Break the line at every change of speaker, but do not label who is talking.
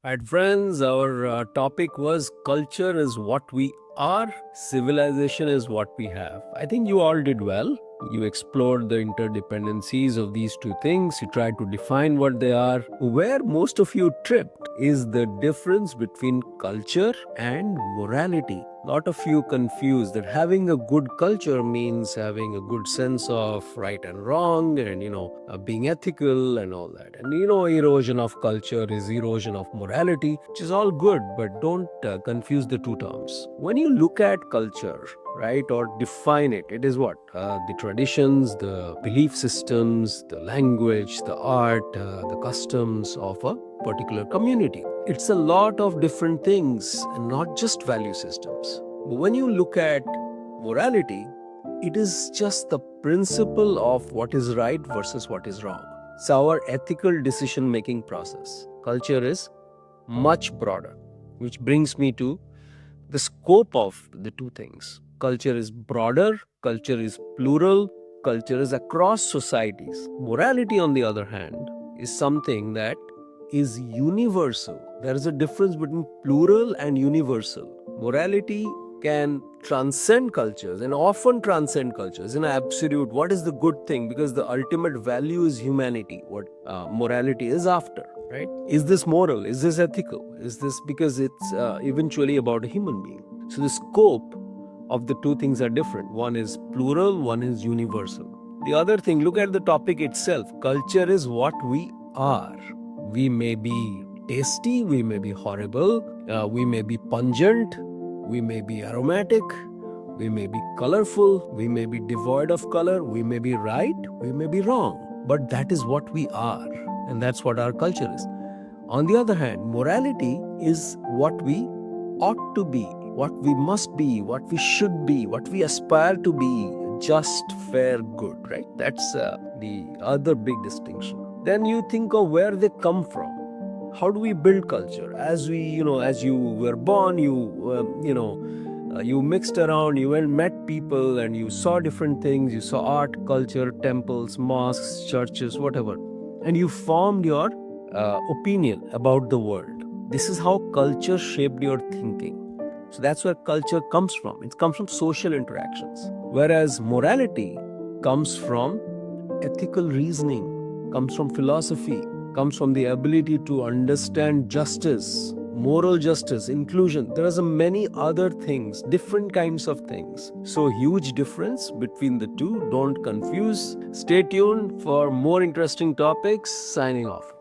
Alright, friends, our topic was culture is what we are, civilization is what we have. I think you all did well. You explored the interdependencies of these two things. You tried to define what they are. Where most of you tripped is the difference between culture and morality. A lot of you confused that having a good culture means having a good sense of right and wrong and, being ethical and all that. And, erosion of culture is erosion of morality, which is all good, but don't confuse the two terms. When you look at culture, right, or define it, it is what? The traditions, the belief systems, the language, the art, the customs of a particular community. It's a lot of different things and not just value systems. But when you look at morality, it is just the principle of what is right versus what is wrong. It's our ethical decision-making process. Culture is much broader, which brings me to the scope of the two things. Culture is broader, culture is plural, culture is across societies. Morality, on the other hand, is something that is universal. There is a difference between plural and universal. Morality can transcend cultures and often transcend cultures in absolute. What is the good thing? Because the ultimate value is humanity, what morality is after. Right? Is this moral? Is this ethical? Is this because it's eventually about a human being? So the scope of the two things are different. One is plural, one is universal. The other thing, look at the topic itself. Culture is what we are. We may be tasty, we may be horrible, we may be pungent, we may be aromatic, we may be colorful, we may be devoid of color, we may be right, we may be wrong. But that is what we are. And that's what our culture is. On the other hand, morality is what we ought to be, what we must be, what we should be, what we aspire to be, just, fair, good, right? That's the other big distinction. Then you think of where they come from. How do we build culture? As we, as you were born, you mixed around, you went met people and you saw different things. You saw art, culture, temples, mosques, churches, whatever. And you formed your opinion about the world. This is how culture shaped your thinking. So that's where culture comes from. It comes from social interactions. Whereas morality comes from ethical reasoning, comes from philosophy, comes from the ability to understand justice, moral justice, inclusion. There are many other things, different kinds of things. So huge difference between the two. Don't confuse. Stay tuned for more interesting topics. Signing off.